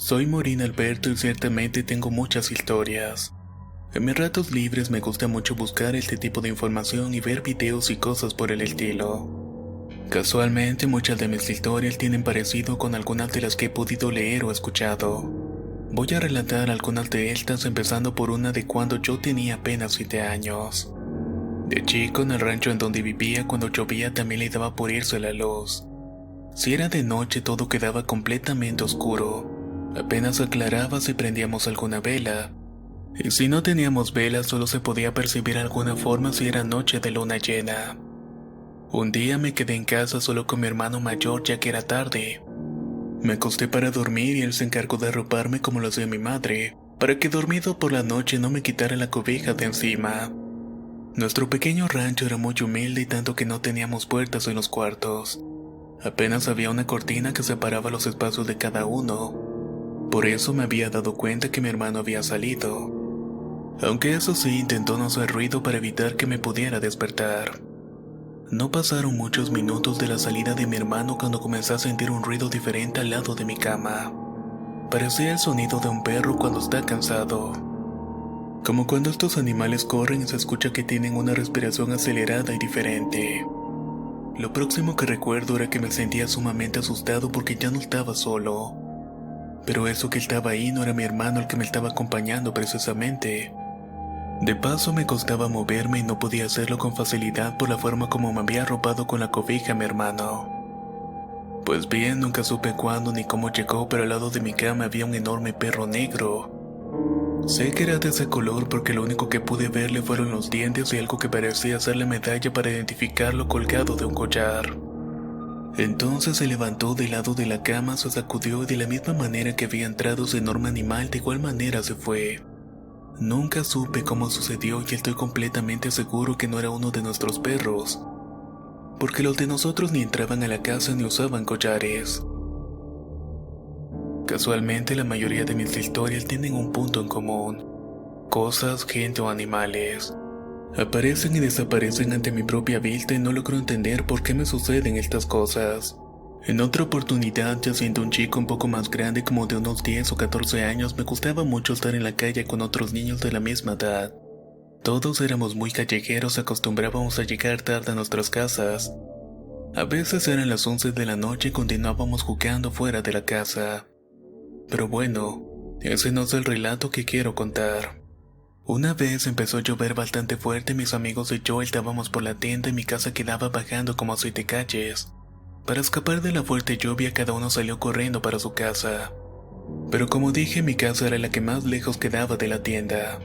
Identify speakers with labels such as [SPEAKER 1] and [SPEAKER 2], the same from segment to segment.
[SPEAKER 1] Soy Morín Alberto y ciertamente tengo muchas historias. En mis ratos libres me gusta mucho buscar este tipo de información y ver videos y cosas por el estilo. Casualmente muchas de mis historias tienen parecido con algunas de las que he podido leer o escuchado. Voy a relatar algunas de estas empezando por una de cuando yo tenía apenas 7 años. De chico en el rancho en donde vivía cuando llovía también le daba por irse la luz. Si era de noche todo quedaba completamente oscuro. Apenas aclaraba si prendíamos alguna vela. Y si no teníamos velas solo se podía percibir alguna forma si era noche de luna llena. Un día me quedé en casa solo con mi hermano mayor ya que era tarde. Me acosté para dormir y él se encargó de arroparme como lo hacía mi madre, para que dormido por la noche no me quitara la cobija de encima. Nuestro pequeño rancho era muy humilde y tanto que no teníamos puertas en los cuartos. Apenas había una cortina que separaba los espacios de cada uno. Por eso me había dado cuenta que mi hermano había salido. Aunque eso sí, intentó no hacer ruido para evitar que me pudiera despertar. No pasaron muchos minutos de la salida de mi hermano cuando comencé a sentir un ruido diferente al lado de mi cama. Parecía el sonido de un perro cuando está cansado. Como cuando estos animales corren y se escucha que tienen una respiración acelerada y diferente. Lo próximo que recuerdo era que me sentía sumamente asustado porque ya no estaba solo. Pero eso que estaba ahí no era mi hermano el que me estaba acompañando precisamente. De paso me costaba moverme y no podía hacerlo con facilidad por la forma como me había arropado con la cobija mi hermano. Pues bien, nunca supe cuándo ni cómo llegó, pero al lado de mi cama había un enorme perro negro. Sé que era de ese color porque lo único que pude verle fueron los dientes y algo que parecía ser la medalla para identificarlo colgado de un collar. Entonces se levantó del lado de la cama, se sacudió y de la misma manera que había entrado ese enorme animal de igual manera se fue. Nunca supe cómo sucedió y estoy completamente seguro que no era uno de nuestros perros, porque los de nosotros ni entraban a la casa ni usaban collares. Casualmente la mayoría de mis historias tienen un punto en común: cosas, gente o animales. Aparecen y desaparecen ante mi propia vista y no logro entender por qué me suceden estas cosas. En otra oportunidad, ya siendo un chico un poco más grande, como de unos 10 o 14 años, me gustaba mucho estar en la calle con otros niños de la misma edad. Todos éramos muy callejeros, acostumbrábamos a llegar tarde a nuestras casas. A veces eran las 11 de la noche y continuábamos jugando fuera de la casa. Pero bueno, ese no es el relato que quiero contar. Una vez empezó a llover bastante fuerte y mis amigos y yo estábamos por la tienda y mi casa quedaba bajando como 7 calles. Para escapar de la fuerte lluvia cada uno salió corriendo para su casa. Pero como dije, mi casa era la que más lejos quedaba de la tienda.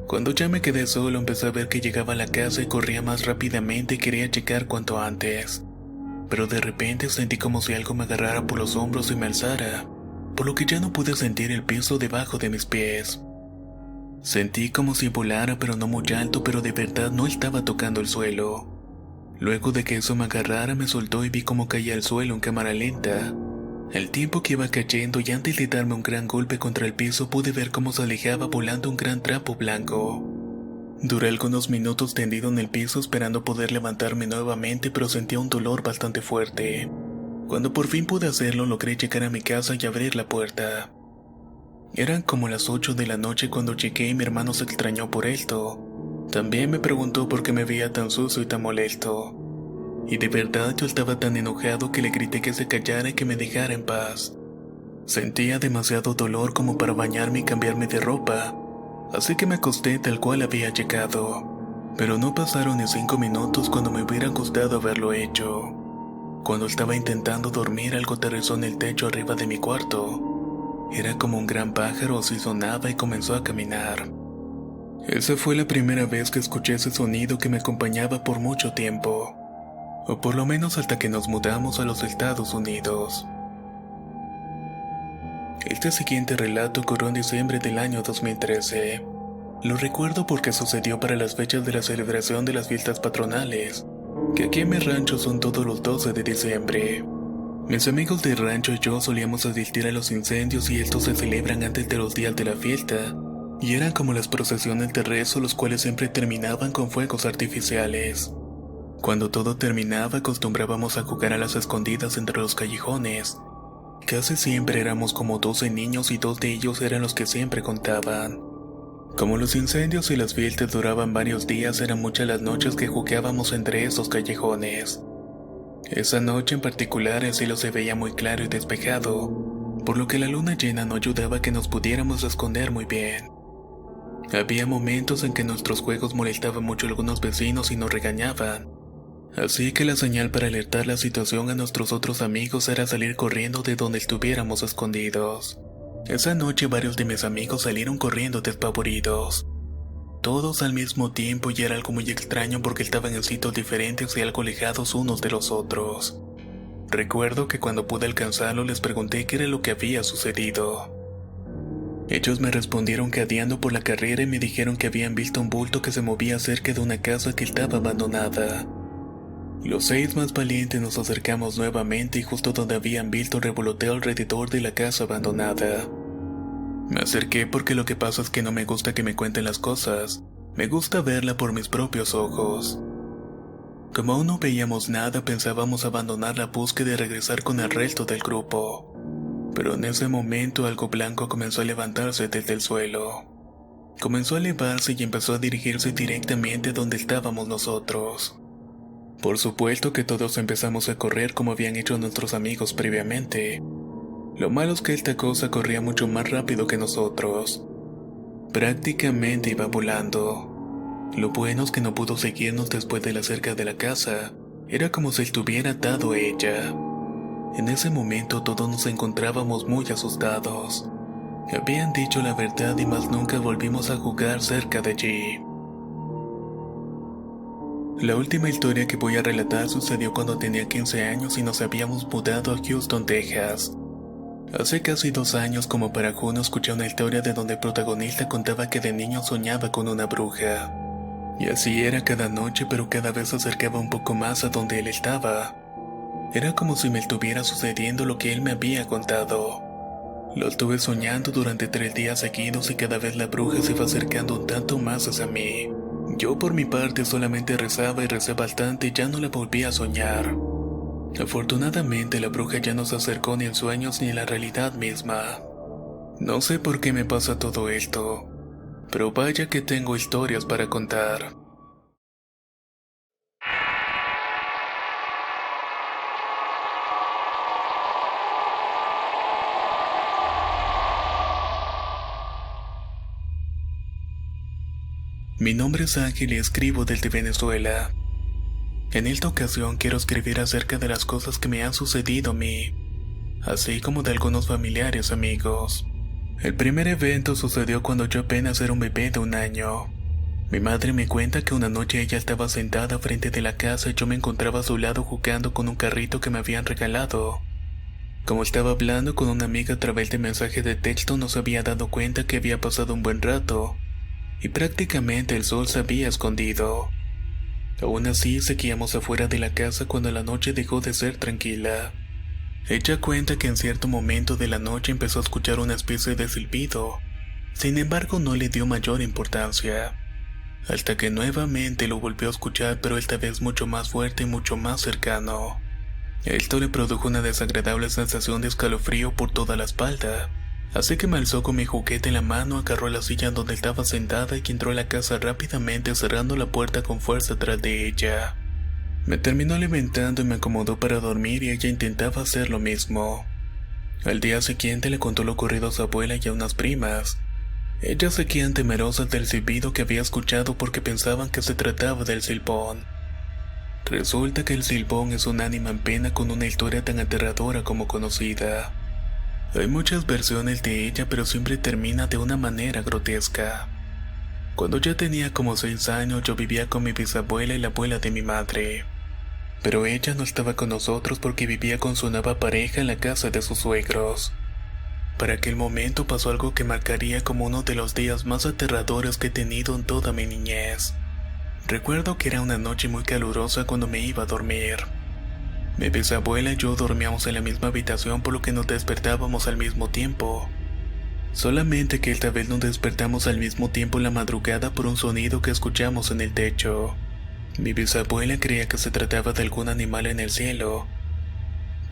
[SPEAKER 1] Cuando ya me quedé solo empecé a ver que llegaba a la casa y corría más rápidamente y quería checar cuanto antes. Pero de repente sentí como si algo me agarrara por los hombros y me alzara, por lo que ya no pude sentir el piso debajo de mis pies. Sentí como si volara, pero no muy alto, pero de verdad no estaba tocando el suelo. Luego de que eso me agarrara, me soltó y vi cómo caía al suelo en cámara lenta. El tiempo que iba cayendo y antes de darme un gran golpe contra el piso pude ver cómo se alejaba volando un gran trapo blanco. Duré algunos minutos tendido en el piso esperando poder levantarme nuevamente, pero sentía un dolor bastante fuerte. Cuando por fin pude hacerlo, logré llegar a mi casa y abrir la puerta. Eran como las 8 de la noche cuando llegué y mi hermano se extrañó por esto. También me preguntó por qué me veía tan sucio y tan molesto. Y de verdad yo estaba tan enojado que le grité que se callara y que me dejara en paz. Sentía demasiado dolor como para bañarme y cambiarme de ropa, así que me acosté tal cual había llegado. Pero no pasaron ni 5 minutos cuando me hubiera gustado haberlo hecho. Cuando estaba intentando dormir, algo aterrizó en el techo arriba de mi cuarto. Era como un gran pájaro, así sonaba y comenzó a caminar. Esa fue la primera vez que escuché ese sonido que me acompañaba por mucho tiempo, o por lo menos hasta que nos mudamos a los Estados Unidos. Este siguiente relato ocurrió en diciembre del año 2013. Lo recuerdo porque sucedió para las fechas de la celebración de las fiestas patronales, que aquí en mi rancho son todos los 12 de diciembre. Mis amigos del rancho y yo solíamos asistir a los incendios y estos se celebran antes de los días de la fiesta, y eran como las procesiones de rezo, los cuales siempre terminaban con fuegos artificiales. Cuando todo terminaba acostumbrábamos a jugar a las escondidas entre los callejones, Casi siempre éramos como 12 niños y 2 de ellos eran los que siempre contaban. Como los incendios y las fiestas duraban varios días, eran muchas las noches que jugábamos entre esos callejones. Esa noche en particular el cielo se veía muy claro y despejado, por lo que la luna llena no ayudaba a que nos pudiéramos esconder muy bien. Había momentos en que nuestros juegos molestaban mucho a algunos vecinos y nos regañaban, así que la señal para alertar la situación a nuestros otros amigos era salir corriendo de donde estuviéramos escondidos. Esa noche varios de mis amigos salieron corriendo despavoridos. Todos al mismo tiempo, y era algo muy extraño porque estaban en sitios diferentes y algo alejados unos de los otros. Recuerdo que cuando pude alcanzarlo les pregunté qué era lo que había sucedido. Ellos me respondieron que andando por la carrera y me dijeron que habían visto un bulto que se movía cerca de una casa que estaba abandonada. Los 6 más valientes nos acercamos nuevamente y justo donde habían visto revoloteo alrededor de la casa abandonada. Me acerqué porque lo que pasa es que no me gusta que me cuenten las cosas, me gusta verla por mis propios ojos. Como aún no veíamos nada, pensábamos abandonar la búsqueda y regresar con el resto del grupo. Pero en ese momento algo blanco comenzó a levantarse desde el suelo. Comenzó a elevarse y empezó a dirigirse directamente donde estábamos nosotros. Por supuesto que todos empezamos a correr como habían hecho nuestros amigos previamente. Lo malo es que esta cosa corría mucho más rápido que nosotros. Prácticamente iba volando. Lo bueno es que no pudo seguirnos después de la cerca de la casa. Era como si estuviera atado a ella. En ese momento todos nos encontrábamos muy asustados. Habían dicho la verdad y más nunca volvimos a jugar cerca de allí. La última historia que voy a relatar sucedió cuando tenía 15 años y nos habíamos mudado a Houston, Texas. Hace casi 2 años, como para junio, escuché una historia de donde el protagonista contaba que de niño soñaba con una bruja. Y así era cada noche, pero cada vez se acercaba un poco más a donde él estaba. Era como si me estuviera sucediendo lo que él me había contado. Lo estuve soñando durante 3 días seguidos y cada vez la bruja se iba acercando un tanto más hacia mí. Yo por mi parte solamente rezaba y recé bastante y ya no la volví a soñar. Afortunadamente la bruja ya no se acercó ni en sueños ni en la realidad misma. No sé por qué me pasa todo esto, pero vaya que tengo historias para contar. Mi nombre es Ángel y escribo desde Venezuela. En esta ocasión quiero escribir acerca de las cosas que me han sucedido a mí, así como de algunos familiares amigos. El primer evento sucedió cuando yo apenas era un bebé de 1 año. Mi madre me cuenta que una noche ella estaba sentada frente de la casa y yo me encontraba a su lado jugando con un carrito que me habían regalado. Como estaba hablando con una amiga a través de mensaje de texto, no se había dado cuenta que había pasado un buen rato y prácticamente el sol se había escondido. Aún así seguíamos afuera de la casa cuando la noche dejó de ser tranquila. Ella cuenta que en cierto momento de la noche empezó a escuchar una especie de silbido. Sin embargo, no le dio mayor importancia, hasta que nuevamente lo volvió a escuchar, pero esta vez mucho más fuerte y mucho más cercano. Esto le produjo una desagradable sensación de escalofrío por toda la espalda. Así que me alzó con mi juguete en la mano, agarró la silla donde estaba sentada y entró a la casa rápidamente cerrando la puerta con fuerza tras de ella. Me terminó alimentando y me acomodó para dormir y ella intentaba hacer lo mismo. Al día siguiente le contó lo ocurrido a su abuela y a unas primas. Ellas seguían temerosas del silbido que había escuchado porque pensaban que se trataba del silbón. Resulta que el silbón es un ánima en pena con una historia tan aterradora como conocida. Hay muchas versiones de ella, pero siempre termina de una manera grotesca. Cuando ya tenía como 6 años, yo vivía con mi bisabuela y la abuela de mi madre. Pero ella no estaba con nosotros porque vivía con su nueva pareja en la casa de sus suegros. Para aquel momento pasó algo que marcaría como uno de los días más aterradores que he tenido en toda mi niñez. Recuerdo que era una noche muy calurosa cuando me iba a dormir. Mi bisabuela y yo dormíamos en la misma habitación, por lo que nos despertábamos al mismo tiempo. Solamente que esta vez nos despertamos al mismo tiempo en la madrugada por un sonido que escuchamos en el techo. Mi bisabuela creía que se trataba de algún animal en el cielo.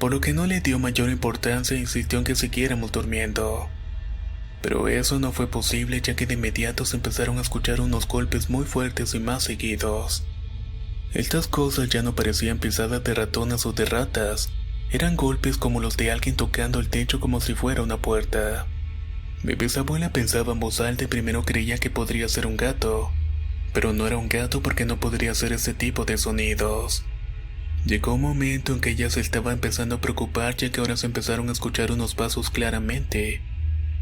[SPEAKER 1] por lo que no le dio mayor importancia e insistió en que siguiéramos durmiendo. Pero eso no fue posible, ya que de inmediato se empezaron a escuchar unos golpes muy fuertes y más seguidos. Estas cosas ya no parecían pisadas de ratones o de ratas, eran golpes como los de alguien tocando el techo como si fuera una puerta. Mi bisabuela pensaba en voz alta y primero creía que podría ser un gato, pero no era un gato porque no podría hacer ese tipo de sonidos. Llegó un momento en que ella se estaba empezando a preocupar, ya que ahora se empezaron a escuchar unos pasos claramente,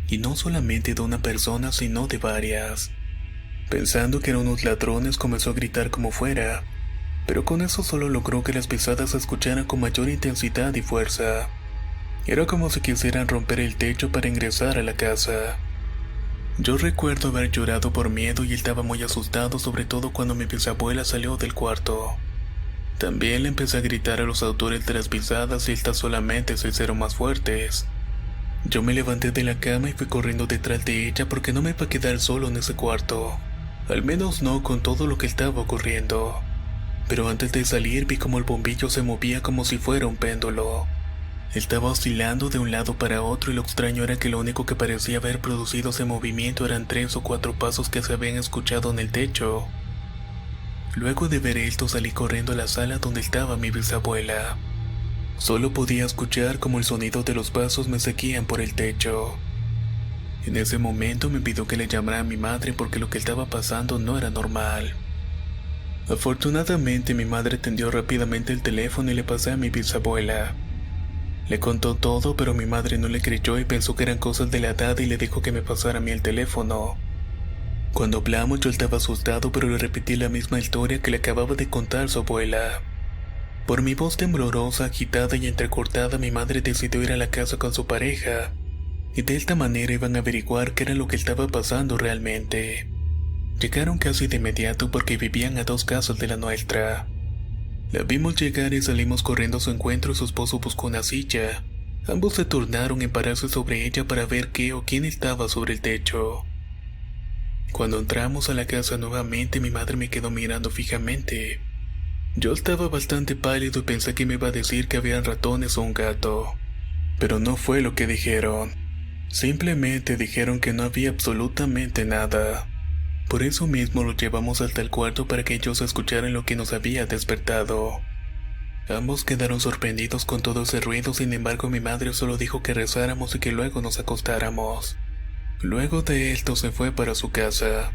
[SPEAKER 1] y no solamente de una persona sino de varias. Pensando que eran unos ladrones, comenzó a gritar como fuera, pero con eso solo logró que las pisadas se escucharan con mayor intensidad y fuerza. Era como si quisieran romper el techo para ingresar a la casa. Yo recuerdo haber llorado por miedo y estaba muy asustado, sobre todo cuando mi bisabuela salió del cuarto. También le empecé a gritar a los autores de las pisadas y estas solamente se hicieron más fuertes. Yo me levanté de la cama y fui corriendo detrás de ella porque no me iba a quedar solo en ese cuarto, al menos no con todo lo que estaba ocurriendo. Pero antes de salir vi como el bombillo se movía como si fuera un péndulo. Estaba oscilando de un lado para otro y lo extraño era que lo único que parecía haber producido ese movimiento eran 3 o 4 pasos que se habían escuchado en el techo. Luego de ver esto salí corriendo a la sala donde estaba mi bisabuela. Solo podía escuchar como el sonido de los pasos me seguían por el techo. En ese momento me pidió que le llamara a mi madre porque lo que estaba pasando no era normal. Afortunadamente mi madre atendió rápidamente el teléfono y le pasé a mi bisabuela. Le contó todo, pero mi madre no le creyó y pensó que eran cosas de la edad y le dijo que me pasara a mí el teléfono. Cuando hablamos yo estaba asustado, pero le repetí la misma historia que le acababa de contar su abuela. Por mi voz temblorosa, agitada y entrecortada, mi madre decidió ir a la casa con su pareja, y de esta manera iban a averiguar qué era lo que estaba pasando realmente. Llegaron casi de inmediato porque vivían a 2 casas de la nuestra. La vimos llegar y salimos corriendo a su encuentro y su esposo buscó una silla. Ambos se turnaron en pararse sobre ella para ver qué o quién estaba sobre el techo. Cuando entramos a la casa nuevamente, mi madre me quedó mirando fijamente. Yo estaba bastante pálido y pensé que me iba a decir que habían ratones o un gato. Pero no fue lo que dijeron. Simplemente dijeron que no había absolutamente nada. Por eso mismo lo llevamos hasta el cuarto para que ellos escucharan lo que nos había despertado. Ambos quedaron sorprendidos con todo ese ruido, sin embargo mi madre solo dijo que rezáramos y que luego nos acostáramos. Luego de esto se fue para su casa.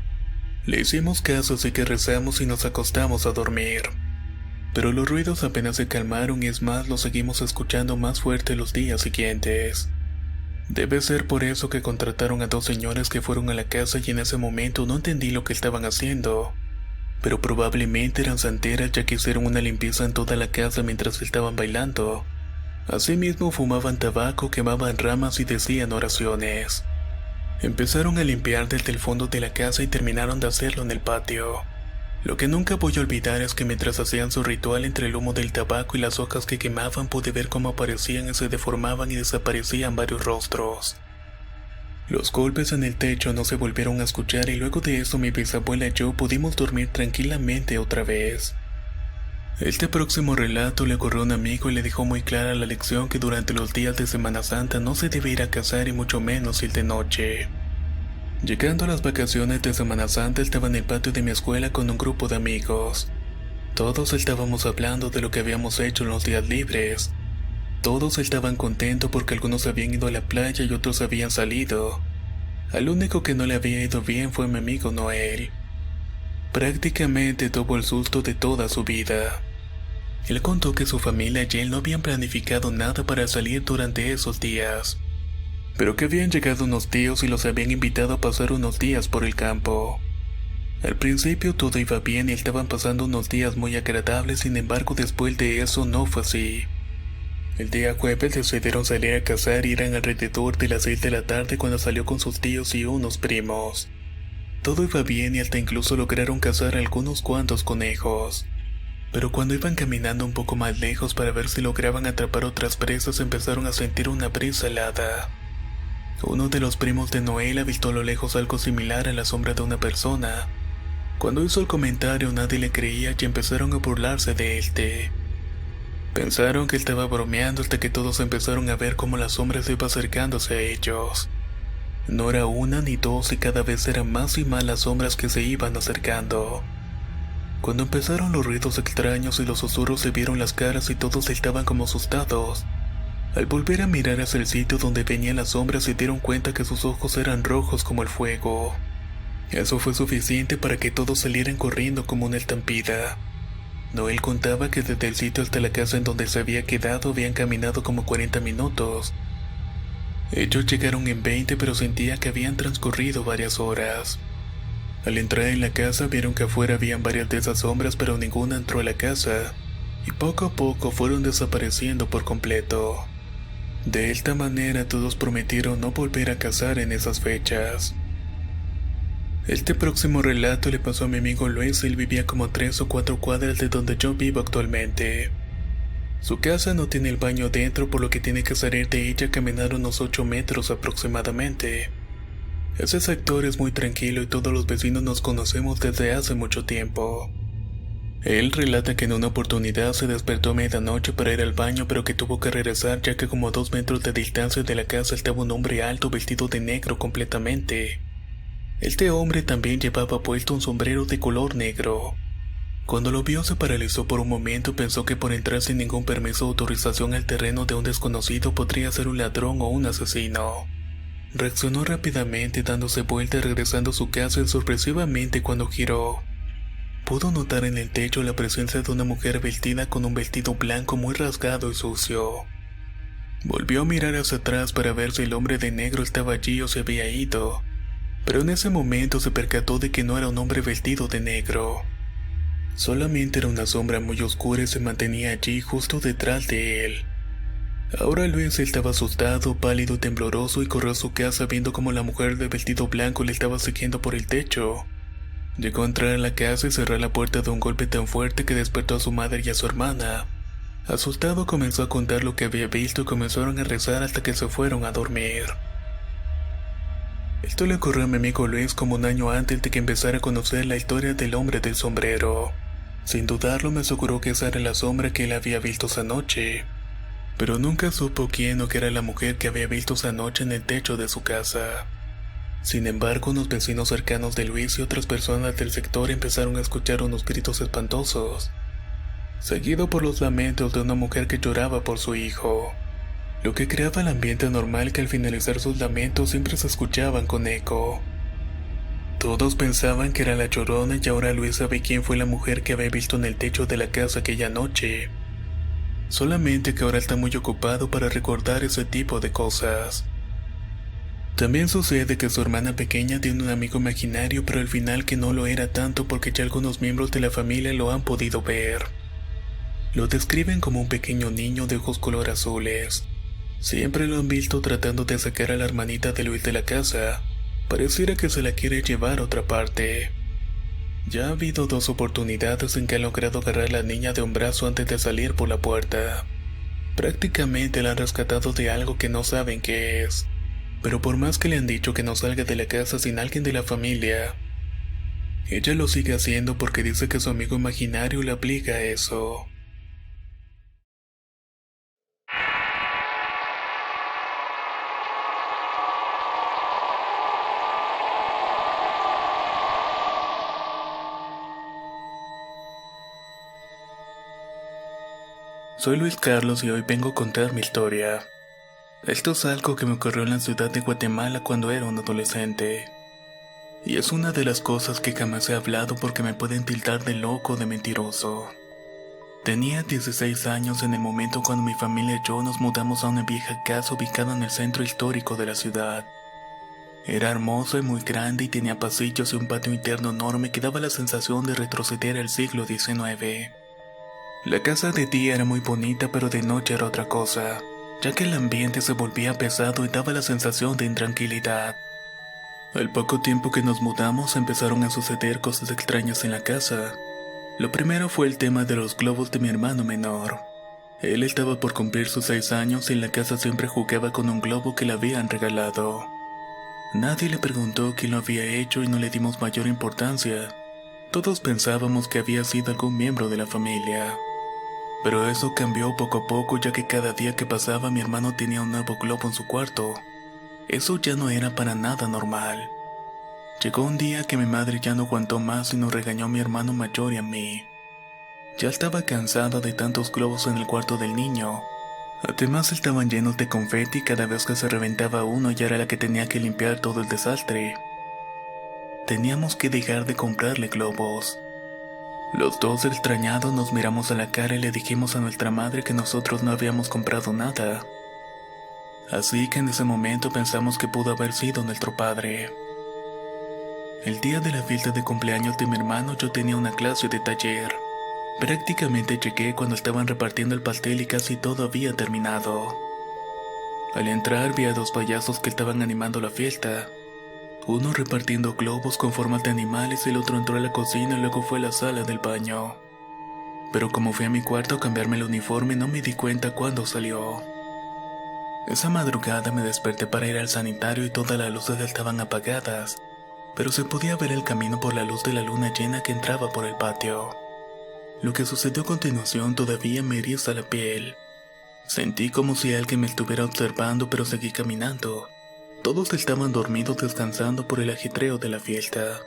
[SPEAKER 1] Le hicimos caso, así que rezamos y nos acostamos a dormir. Pero los ruidos apenas se calmaron y es más, los seguimos escuchando más fuerte los días siguientes. Debe ser por eso que contrataron a 2 señores que fueron a la casa y en ese momento no entendí lo que estaban haciendo. Pero probablemente eran santeras, ya que hicieron una limpieza en toda la casa mientras estaban bailando. Asimismo fumaban tabaco, quemaban ramas y decían oraciones. Empezaron a limpiar desde el fondo de la casa y terminaron de hacerlo en el patio. Lo que nunca voy a olvidar es que mientras hacían su ritual, entre el humo del tabaco y las hojas que quemaban, pude ver cómo aparecían y se deformaban y desaparecían varios rostros. Los golpes en el techo no se volvieron a escuchar y luego de eso mi bisabuela y yo pudimos dormir tranquilamente otra vez. Este próximo relato le ocurrió a un amigo y le dejó muy clara la lección que durante los días de Semana Santa no se debe ir a cazar y mucho menos ir de noche. Llegando a las vacaciones de Semana Santa estaba en el patio de mi escuela con un grupo de amigos. Todos estábamos hablando de lo que habíamos hecho en los días libres. Todos estaban contentos porque algunos habían ido a la playa y otros habían salido. Al único que no le había ido bien fue mi amigo Noel. Prácticamente tuvo el susto de toda su vida. Él contó que su familia y él no habían planificado nada para salir durante esos días, pero que habían llegado unos tíos y los habían invitado a pasar unos días por el campo. Al principio todo iba bien y estaban pasando unos días muy agradables, sin embargo después de eso no fue así. El día jueves decidieron salir a cazar y eran alrededor de las 6 de la tarde cuando salió con sus tíos y unos primos. Todo iba bien y hasta incluso lograron cazar algunos cuantos conejos. Pero cuando iban caminando un poco más lejos para ver si lograban atrapar otras presas, empezaron a sentir una brisa helada. Uno de los primos de Noel avistó a lo lejos algo similar a la sombra de una persona. Cuando hizo el comentario nadie le creía y empezaron a burlarse de él. Pensaron que estaba bromeando hasta que todos empezaron a ver cómo la sombra se iba acercándose a ellos. No era una ni dos y cada vez eran más y más las sombras que se iban acercando. Cuando empezaron los ruidos extraños y los susurros se vieron las caras y todos estaban como asustados. Al volver a mirar hacia el sitio donde venían las sombras se dieron cuenta que sus ojos eran rojos como el fuego. Eso fue suficiente para que todos salieran corriendo como una estampida. Noel contaba que desde el sitio hasta la casa en donde se había quedado habían caminado como 40 minutos. Ellos llegaron en 20 pero sentía que habían transcurrido varias horas. Al entrar en la casa vieron que afuera habían varias de esas sombras pero ninguna entró a la casa, y poco a poco fueron desapareciendo por completo. De esta manera todos prometieron no volver a cazar en esas fechas. Este próximo relato le pasó a mi amigo Luis. Él vivía como 3 o 4 cuadras de donde yo vivo actualmente. Su casa no tiene el baño dentro, por lo que tiene que salir de ella a caminar unos 8 metros aproximadamente. Ese sector es muy tranquilo y todos los vecinos nos conocemos desde hace mucho tiempo. Él relata que en una oportunidad se despertó a medianoche para ir al baño, pero que tuvo que regresar ya que como a 2 metros de distancia de la casa estaba un hombre alto vestido de negro completamente. Este hombre también llevaba puesto un sombrero de color negro. Cuando lo vio se paralizó por un momento y pensó que por entrar sin ningún permiso o autorización al terreno de un desconocido podría ser un ladrón o un asesino. Reaccionó rápidamente dándose vuelta y regresando a su casa y sorpresivamente cuando giró, pudo notar en el techo la presencia de una mujer vestida con un vestido blanco muy rasgado y sucio. Volvió a mirar hacia atrás para ver si el hombre de negro estaba allí o se había ido, pero en ese momento se percató de que no era un hombre vestido de negro. Solamente era una sombra muy oscura y se mantenía allí justo detrás de él. Ahora Luis estaba asustado, pálido y tembloroso y corrió a su casa viendo como la mujer de vestido blanco le estaba siguiendo por el techo. Llegó a entrar a la casa y cerrar la puerta de un golpe tan fuerte que despertó a su madre y a su hermana. Asustado comenzó a contar lo que había visto y comenzaron a rezar hasta que se fueron a dormir. Esto le ocurrió a mi amigo Luis como un año antes de que empezara a conocer la historia del hombre del sombrero. Sin dudarlo me aseguró que esa era la sombra que él había visto esa noche, pero nunca supo quién o qué era la mujer que había visto esa noche en el techo de su casa. Sin embargo, unos vecinos cercanos de Luis y otras personas del sector empezaron a escuchar unos gritos espantosos, seguido por los lamentos de una mujer que lloraba por su hijo, lo que creaba el ambiente anormal que al finalizar sus lamentos siempre se escuchaban con eco. Todos pensaban que era la Llorona y ahora Luis sabe quién fue la mujer que había visto en el techo de la casa aquella noche. Solamente que ahora está muy ocupado para recordar ese tipo de cosas. También sucede que su hermana pequeña tiene un amigo imaginario, pero al final que no lo era tanto porque ya algunos miembros de la familia lo han podido ver. Lo describen como un pequeño niño de ojos color azules. Siempre lo han visto tratando de sacar a la hermanita de Luis de la casa. Pareciera que se la quiere llevar a otra parte. Ya ha habido 2 oportunidades en que ha logrado agarrar a la niña de un brazo antes de salir por la puerta. Prácticamente la han rescatado de algo que no saben qué es. Pero por más que le han dicho que no salga de la casa sin alguien de la familia, ella lo sigue haciendo porque dice que su amigo imaginario le obliga a eso. Soy Luis Carlos y hoy vengo a contar mi historia. Esto es algo que me ocurrió en la ciudad de Guatemala cuando era un adolescente. Y es una de las cosas que jamás he hablado porque me pueden tildar de loco o de mentiroso. Tenía 16 años en el momento cuando mi familia y yo nos mudamos a una vieja casa ubicada en el centro histórico de la ciudad. Era hermosa y muy grande y tenía pasillos y un patio interno enorme que daba la sensación de retroceder al siglo XIX. La casa de día era muy bonita, pero de noche era otra cosa, ya que el ambiente se volvía pesado y daba la sensación de intranquilidad. Al poco tiempo que nos mudamos empezaron a suceder cosas extrañas en la casa. Lo primero fue el tema de los globos de mi hermano menor. Él estaba por cumplir sus 6 años y en la casa siempre jugaba con un globo que le habían regalado. Nadie le preguntó quién lo había hecho y no le dimos mayor importancia. Todos pensábamos que había sido algún miembro de la familia. Pero eso cambió poco a poco, ya que cada día que pasaba mi hermano tenía un nuevo globo en su cuarto. Eso ya no era para nada normal. Llegó un día que mi madre ya no aguantó más y nos regañó a mi hermano mayor y a mí. Ya estaba cansada de tantos globos en el cuarto del niño. Además estaban llenos de confeti y cada vez que se reventaba uno ya era la que tenía que limpiar todo el desastre. Teníamos que dejar de comprarle globos. Los dos extrañados nos miramos a la cara y le dijimos a nuestra madre que nosotros no habíamos comprado nada. Así que en ese momento pensamos que pudo haber sido nuestro padre. El día de la fiesta de cumpleaños de mi hermano yo tenía una clase de taller. Prácticamente llegué cuando estaban repartiendo el pastel y casi todo había terminado. Al entrar vi a dos payasos que estaban animando la fiesta. Uno repartiendo globos con formas de animales y el otro entró a la cocina y luego fue a la sala del baño. Pero como fui a mi cuarto a cambiarme el uniforme no me di cuenta cuándo salió. Esa madrugada me desperté para ir al sanitario y todas las luces estaban apagadas, pero se podía ver el camino por la luz de la luna llena que entraba por el patio. Lo que sucedió a continuación todavía me eriza la piel. Sentí como si alguien me estuviera observando, pero seguí caminando. Todos estaban dormidos descansando por el ajetreo de la fiesta.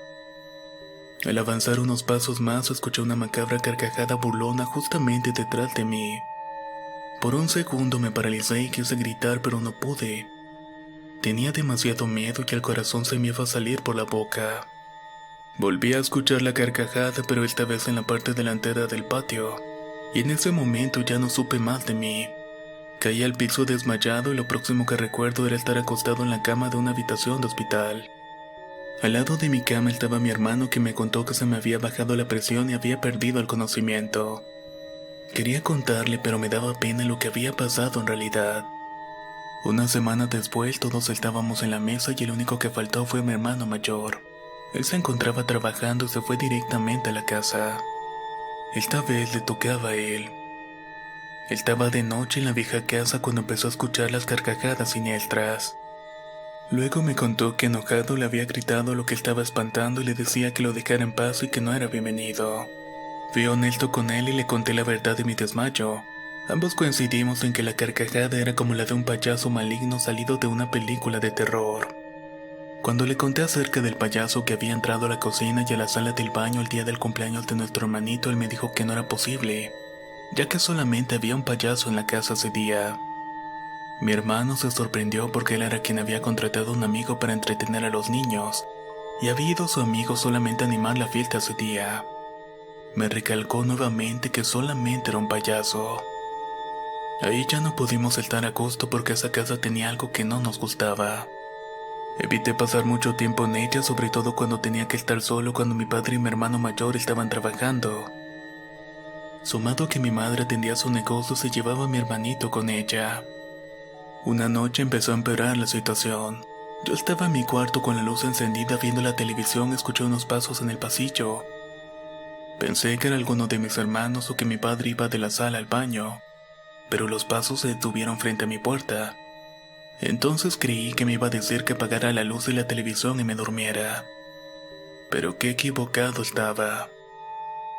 [SPEAKER 1] Al avanzar unos pasos más escuché una macabra carcajada burlona justamente detrás de mí. Por un segundo me paralicé y quise gritar, pero no pude. Tenía demasiado miedo y el corazón se me iba a salir por la boca. Volví a escuchar la carcajada, pero esta vez en la parte delantera del patio, y en ese momento ya no supe más de mí. Caí al piso desmayado y lo próximo que recuerdo era estar acostado en la cama de una habitación de hospital. Al lado de mi cama estaba mi hermano que me contó que se me había bajado la presión y había perdido el conocimiento. Quería contarle, pero me daba pena lo que había pasado en realidad. Una semana después todos estábamos en la mesa y el único que faltó fue mi hermano mayor. Él se encontraba trabajando y se fue directamente a la casa. Esta vez le tocaba a él. Estaba de noche en la vieja casa cuando empezó a escuchar las carcajadas siniestras. Luego me contó que enojado le había gritado lo que estaba espantando y le decía que lo dejara en paz y que no era bienvenido. Fui honesto con él y le conté la verdad de mi desmayo. Ambos coincidimos en que la carcajada era como la de un payaso maligno salido de una película de terror. Cuando le conté acerca del payaso que había entrado a la cocina y a la sala del baño el día del cumpleaños de nuestro hermanito, él me dijo que no era posible, ya que solamente había un payaso en la casa ese día. Mi hermano se sorprendió porque él era quien había contratado a un amigo para entretener a los niños, y había ido su amigo solamente a animar la fiesta ese día. Me recalcó nuevamente que solamente era un payaso. Ahí ya no pudimos estar a gusto porque esa casa tenía algo que no nos gustaba. Evité pasar mucho tiempo en ella, sobre todo cuando tenía que estar solo cuando mi padre y mi hermano mayor estaban trabajando. Sumado a que mi madre atendía su negocio, se llevaba a mi hermanito con ella. Una noche empezó a empeorar la situación. Yo estaba en mi cuarto con la luz encendida viendo la televisión, escuché unos pasos en el pasillo. Pensé que era alguno de mis hermanos o que mi padre iba de la sala al baño, pero los pasos se detuvieron frente a mi puerta. Entonces creí que me iba a decir que apagara la luz de la televisión y me durmiera. Pero qué equivocado estaba.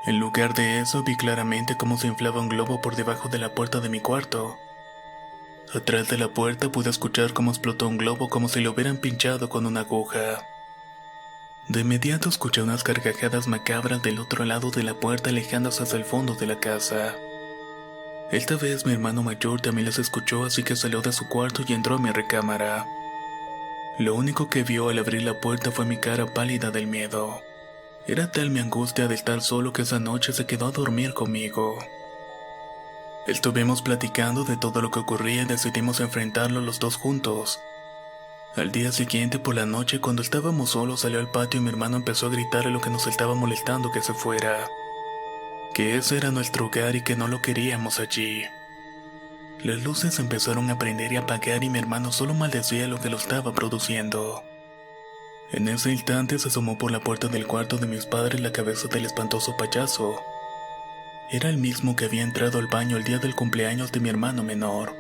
[SPEAKER 1] En lugar de eso, vi claramente cómo se inflaba un globo por debajo de la puerta de mi cuarto. Atrás de la puerta pude escuchar cómo explotó un globo como si lo hubieran pinchado con una aguja. De inmediato escuché unas carcajadas macabras del otro lado de la puerta alejándose hacia el fondo de la casa. Esta vez mi hermano mayor también las escuchó, así que salió de su cuarto y entró a mi recámara. Lo único que vio al abrir la puerta fue mi cara pálida del miedo. Era tal mi angustia de estar solo que esa noche se quedó a dormir conmigo. Estuvimos platicando de todo lo que ocurría y decidimos enfrentarlo los dos juntos. Al día siguiente por la noche, cuando estábamos solos, salió al patio y mi hermano empezó a gritar a lo que nos estaba molestando que se fuera. Que ese era nuestro hogar y que no lo queríamos allí. Las luces empezaron a prender y apagar y mi hermano solo maldecía lo que lo estaba produciendo. En ese instante se asomó por la puerta del cuarto de mis padres la cabeza del espantoso payaso. Era el mismo que había entrado al baño el día del cumpleaños de mi hermano menor.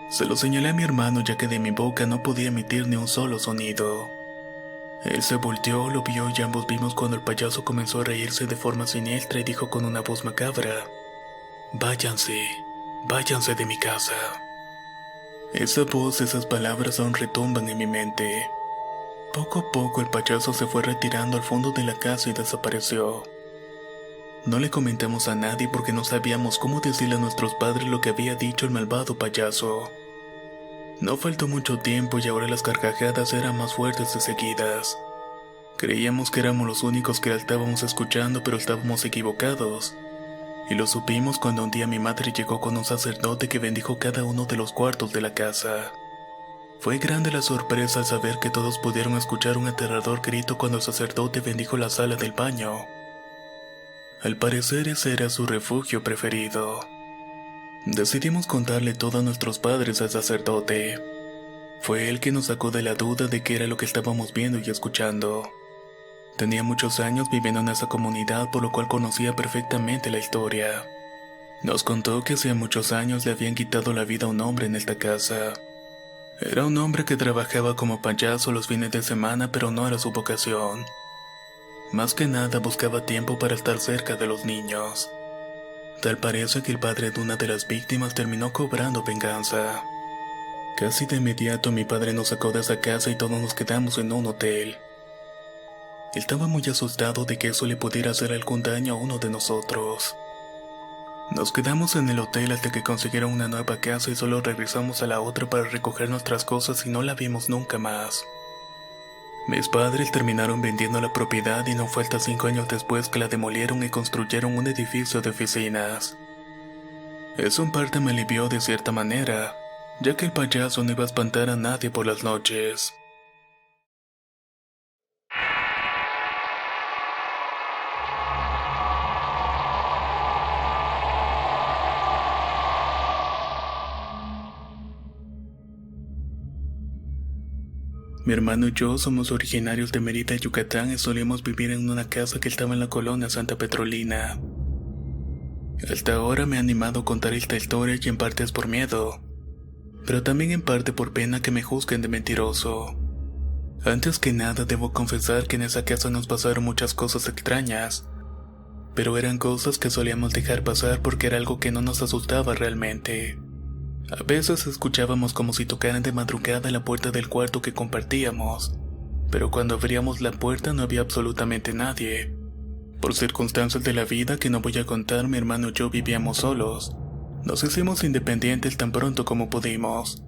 [SPEAKER 1] Se lo señalé a mi hermano ya que de mi boca no podía emitir ni un solo sonido. Él se volteó, lo vio y ambos vimos cuando el payaso comenzó a reírse de forma siniestra y dijo con una voz macabra: Váyanse, váyanse de mi casa. Esa voz, esas palabras aún retumban en mi mente. Poco a poco el payaso se fue retirando al fondo de la casa y desapareció. No le comentamos a nadie porque no sabíamos cómo decirle a nuestros padres lo que había dicho el malvado payaso. No faltó mucho tiempo y ahora las carcajadas eran más fuertes y seguidas. Creíamos que éramos los únicos que la estábamos escuchando, pero estábamos equivocados. Y lo supimos cuando un día mi madre llegó con un sacerdote que bendijo cada uno de los cuartos de la casa. Fue grande la sorpresa al saber que todos pudieron escuchar un aterrador grito cuando el sacerdote bendijo la sala del baño. Al parecer ese era su refugio preferido. Decidimos contarle todo a nuestros padres al sacerdote. Fue él quien nos sacó de la duda de qué era lo que estábamos viendo y escuchando. Tenía muchos años viviendo en esa comunidad, por lo cual conocía perfectamente la historia. Nos contó que hacía muchos años le habían quitado la vida a un hombre en esta casa. Era un hombre que trabajaba como payaso los fines de semana, pero no era su vocación. Más que nada buscaba tiempo para estar cerca de los niños. Tal parece que el padre de una de las víctimas terminó cobrando venganza. Casi de inmediato mi padre nos sacó de esa casa y todos nos quedamos en un hotel. Estaba muy asustado de que eso le pudiera hacer algún daño a uno de nosotros. Nos quedamos en el hotel hasta que consiguieron una nueva casa y solo regresamos a la otra para recoger nuestras cosas y no la vimos nunca más. Mis padres terminaron vendiendo la propiedad y no fue hasta 5 años después que la demolieron y construyeron un edificio de oficinas. Eso en parte me alivió de cierta manera, ya que el payaso no iba a espantar a nadie por las noches. Mi hermano y yo somos originarios de Mérida, Yucatán, y solíamos vivir en una casa que estaba en la colonia Santa Petrolina. Hasta ahora me ha animado a contar esta historia y en parte es por miedo, pero también en parte por pena que me juzguen de mentiroso. Antes que nada debo confesar que en esa casa nos pasaron muchas cosas extrañas, pero eran cosas que solíamos dejar pasar porque era algo que no nos asustaba realmente. A veces escuchábamos como si tocaran de madrugada la puerta del cuarto que compartíamos, pero cuando abríamos la puerta no había absolutamente nadie. Por circunstancias de la vida que no voy a contar, mi hermano y yo vivíamos solos. Nos hicimos independientes tan pronto como pudimos,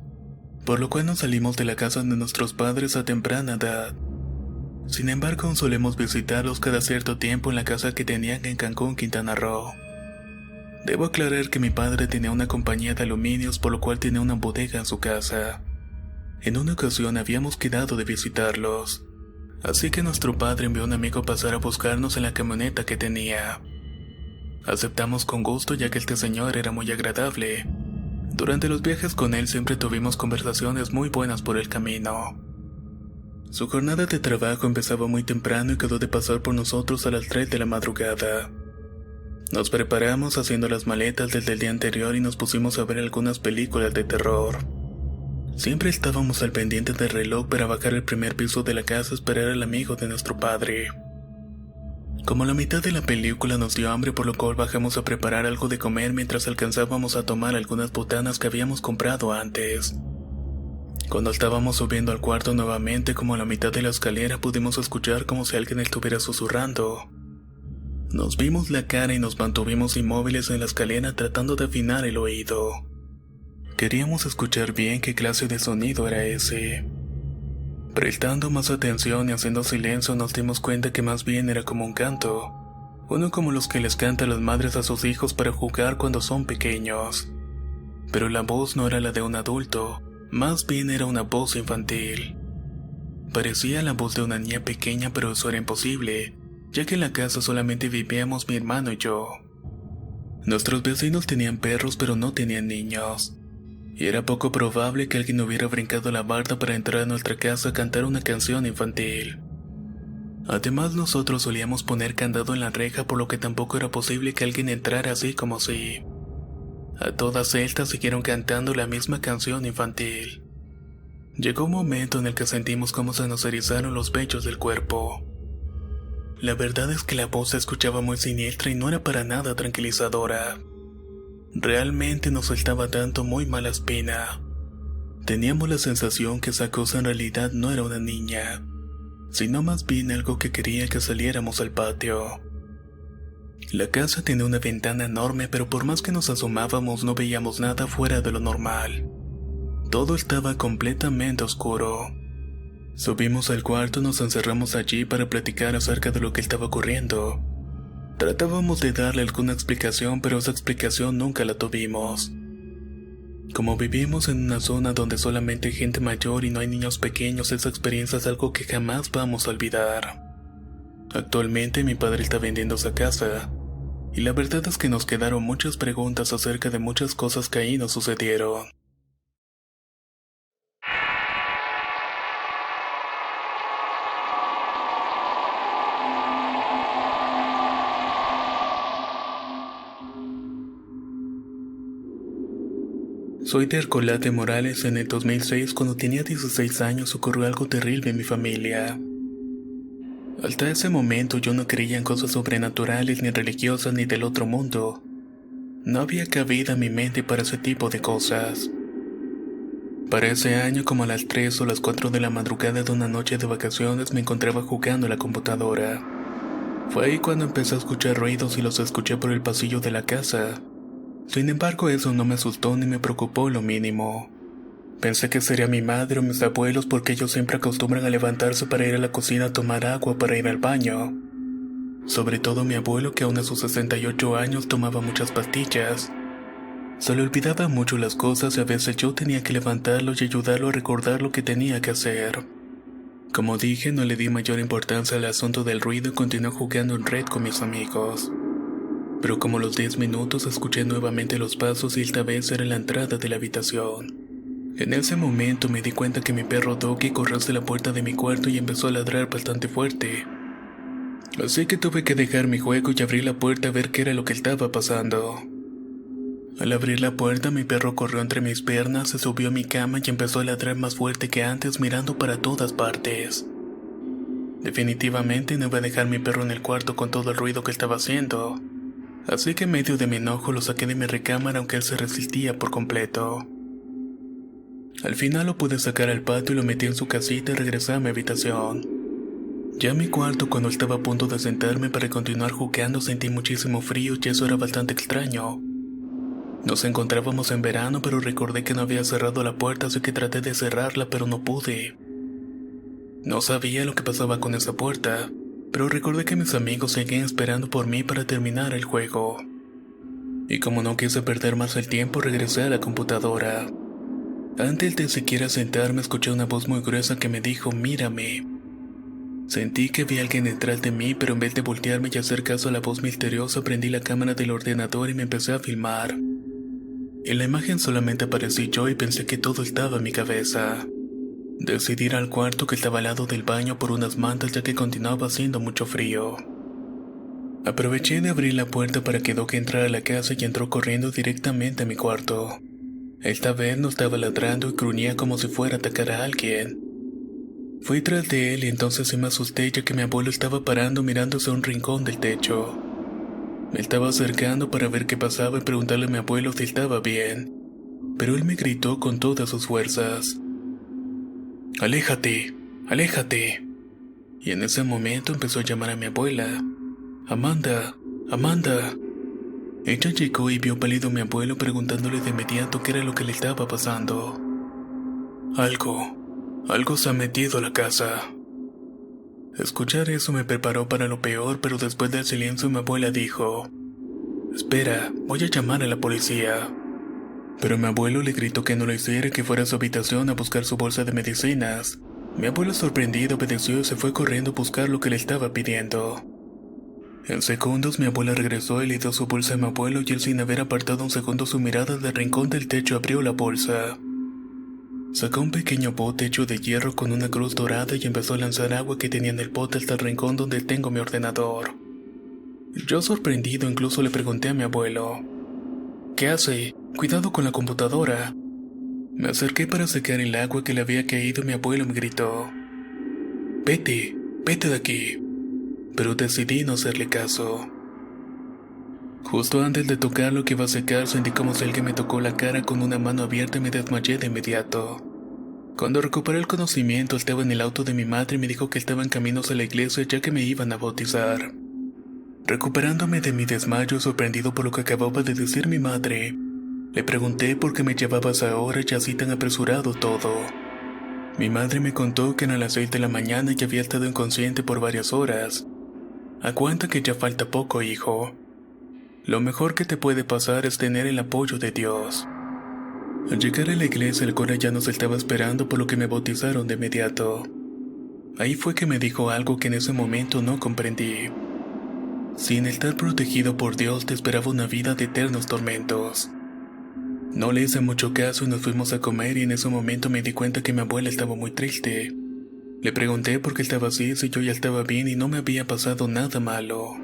[SPEAKER 1] por lo cual nos salimos de la casa de nuestros padres a temprana edad. Sin embargo, aún solemos visitarlos cada cierto tiempo en la casa que tenían en Cancún, Quintana Roo. Debo aclarar que mi padre tenía una compañía de aluminios, por lo cual tenía una bodega en su casa. En una ocasión habíamos quedado de visitarlos, así que nuestro padre envió a un amigo a pasar a buscarnos en la camioneta que tenía. Aceptamos con gusto ya que este señor era muy agradable. Durante los viajes con él siempre tuvimos conversaciones muy buenas por el camino. Su jornada de trabajo empezaba muy temprano y quedó de pasar por nosotros a las 3 de la madrugada. Nos preparamos haciendo las maletas desde el día anterior y nos pusimos a ver algunas películas de terror. Siempre estábamos al pendiente del reloj para bajar al primer piso de la casa a esperar al amigo de nuestro padre. Como la mitad de la película nos dio hambre, por lo cual bajamos a preparar algo de comer mientras alcanzábamos a tomar algunas botanas que habíamos comprado antes. Cuando estábamos subiendo al cuarto nuevamente, como a la mitad de la escalera, pudimos escuchar como si alguien estuviera susurrando. Nos vimos la cara y nos mantuvimos inmóviles en la escalera tratando de afinar el oído. Queríamos escuchar bien qué clase de sonido era ese. Prestando más atención y haciendo silencio nos dimos cuenta que más bien era como un canto, uno como los que les cantan las madres a sus hijos para jugar cuando son pequeños. Pero la voz no era la de un adulto, más bien era una voz infantil. Parecía la voz de una niña pequeña, pero eso era imposible, ya que en la casa solamente vivíamos mi hermano y yo. Nuestros vecinos tenían perros pero no tenían niños, y era poco probable que alguien hubiera brincado la barda para entrar a nuestra casa a cantar una canción infantil. Además, nosotros solíamos poner candado en la reja, por lo que tampoco era posible que alguien entrara así como si. A todas estas siguieron cantando la misma canción infantil. Llegó un momento en el que sentimos cómo se nos erizaron los vellos del cuerpo. La verdad es que la voz se escuchaba muy siniestra y no era para nada tranquilizadora. Realmente nos estaba dando muy mala espina. Teníamos la sensación que esa cosa en realidad no era una niña, sino más bien algo que quería que saliéramos al patio. La casa tenía una ventana enorme, pero por más que nos asomábamos no veíamos nada fuera de lo normal. Todo estaba completamente oscuro. Subimos al cuarto y nos encerramos allí para platicar acerca de lo que estaba ocurriendo. Tratábamos de darle alguna explicación, pero esa explicación nunca la tuvimos. Como vivimos en una zona donde solamente hay gente mayor y no hay niños pequeños, esa experiencia es algo que jamás vamos a olvidar. Actualmente mi padre está vendiendo esa casa, y la verdad es que nos quedaron muchas preguntas acerca de muchas cosas que ahí nos sucedieron. Soy de Arcolate Morales. En el 2006, cuando tenía 16 años, ocurrió algo terrible en mi familia. Hasta ese momento yo no creía en cosas sobrenaturales, ni religiosas, ni del otro mundo. No había cabida en mi mente para ese tipo de cosas. Para ese año, como a las 3 o las 4 de la madrugada de una noche de vacaciones, me encontraba jugando a la computadora. Fue ahí cuando empecé a escuchar ruidos y los escuché por el pasillo de la casa. Sin embargo, eso no me asustó ni me preocupó lo mínimo. Pensé que sería mi madre o mis abuelos, porque ellos siempre acostumbran a levantarse para ir a la cocina a tomar agua para ir al baño. Sobre todo mi abuelo, que aún a sus 68 años tomaba muchas pastillas. Se le olvidaba mucho las cosas y a veces yo tenía que levantarlo y ayudarlo a recordar lo que tenía que hacer. Como dije, no le di mayor importancia al asunto del ruido y continué jugando en red con mis amigos. Pero como a los 10 minutos escuché nuevamente los pasos y esta vez era la entrada de la habitación. En ese momento me di cuenta que mi perro Doggy corrió hacia la puerta de mi cuarto y empezó a ladrar bastante fuerte. Así que tuve que dejar mi juego y abrir la puerta a ver qué era lo que estaba pasando. Al abrir la puerta, mi perro corrió entre mis piernas, se subió a mi cama y empezó a ladrar más fuerte que antes, mirando para todas partes. Definitivamente no iba a dejar mi perro en el cuarto con todo el ruido que estaba haciendo. Así que en medio de mi enojo lo saqué de mi recámara, aunque él se resistía por completo. Al final lo pude sacar al patio y lo metí en su casita y regresé a mi habitación. Ya en mi cuarto, cuando estaba a punto de sentarme para continuar jugando, sentí muchísimo frío y eso era bastante extraño. Nos encontrábamos en verano, pero recordé que no había cerrado la puerta, así que traté de cerrarla, pero no pude. No sabía lo que pasaba con esa puerta, pero recordé que mis amigos seguían esperando por mí para terminar el juego. Y como no quise perder más el tiempo, regresé a la computadora. Antes de siquiera sentarme, escuché una voz muy gruesa que me dijo: "Mírame". Sentí que vi a alguien detrás de mí, pero en vez de voltearme y hacer caso a la voz misteriosa, prendí la cámara del ordenador y me empecé a filmar. En la imagen solamente aparecí yo y pensé que todo estaba en mi cabeza. Decidí ir al cuarto que estaba al lado del baño por unas mantas, ya que continuaba haciendo mucho frío. Aproveché de abrir la puerta para que Doc entrara a la casa y entró corriendo directamente a mi cuarto. Esta vez no estaba ladrando y gruñía como si fuera a atacar a alguien. Fui tras de él y entonces sí me asusté, ya que mi abuelo estaba parando mirándose a un rincón del techo. Me estaba acercando para ver qué pasaba y preguntarle a mi abuelo si estaba bien, pero él me gritó con todas sus fuerzas: "Aléjate, aléjate". Y en ese momento empezó a llamar a mi abuela: "Amanda, Amanda". Ella llegó y vio pálido a mi abuelo, preguntándole de inmediato qué era lo que le estaba pasando. Algo se ha metido a la casa. Escuchar eso me preparó para lo peor, pero después del silencio mi abuela dijo: "Espera, voy a llamar a la policía". Pero mi abuelo le gritó que no lo hiciera y que fuera a su habitación a buscar su bolsa de medicinas. Mi abuelo, sorprendido, obedeció y se fue corriendo a buscar lo que le estaba pidiendo. En segundos mi abuela regresó y le dio su bolsa a mi abuelo, y él, sin haber apartado un segundo su mirada del rincón del techo, abrió la bolsa. Sacó un pequeño bote hecho de hierro con una cruz dorada y empezó a lanzar agua que tenía en el bote hasta el rincón donde tengo mi ordenador. Yo, sorprendido, incluso le pregunté a mi abuelo: "¿Qué hace? Cuidado con la computadora". Me acerqué para secar el agua que le había caído y mi abuelo me gritó: "Vete, vete de aquí". Pero decidí no hacerle caso. Justo antes de tocar lo que iba a secar, sentí como si alguien me tocó la cara con una mano abierta y me desmayé de inmediato. Cuando recuperé el conocimiento, estaba en el auto de mi madre y me dijo que estaba en camino a la iglesia ya que me iban a bautizar. Recuperándome de mi desmayo, sorprendido por lo que acababa de decir mi madre, le pregunté por qué me llevabas ahora y así tan apresurado todo. Mi madre me contó que eran las 6 de la mañana y que había estado inconsciente por varias horas. Aguanta que ya falta poco, hijo. Lo mejor que te puede pasar es tener el apoyo de Dios. Al llegar a la iglesia, el cura ya nos estaba esperando, por lo que me bautizaron de inmediato. Ahí fue que me dijo algo que en ese momento no comprendí. Sin estar protegido por Dios, te esperaba una vida de eternos tormentos. No le hice mucho caso y nos fuimos a comer, y en ese momento me di cuenta que mi abuela estaba muy triste. Le pregunté por qué estaba así, si yo ya estaba bien y no me había pasado nada malo.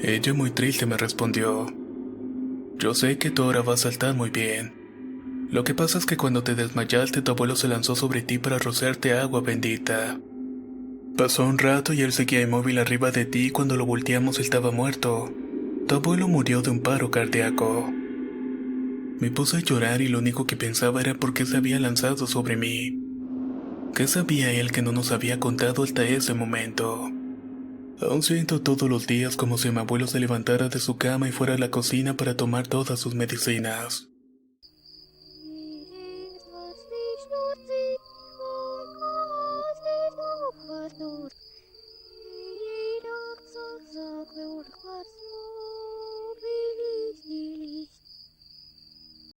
[SPEAKER 1] Ella muy triste me respondió: yo sé que tú ahora vas a estar muy bien. Lo que pasa es que cuando te desmayaste, tu abuelo se lanzó sobre ti para rociarte agua bendita. Pasó un rato y él seguía inmóvil arriba de ti, y cuando lo volteamos estaba muerto. Tu abuelo murió de un paro cardíaco. Me puse a llorar y lo único que pensaba era por qué se había lanzado sobre mí. ¿Qué sabía él que no nos había contado hasta ese momento? Aún siento todos los días como si mi abuelo se levantara de su cama y fuera a la cocina para tomar todas sus medicinas.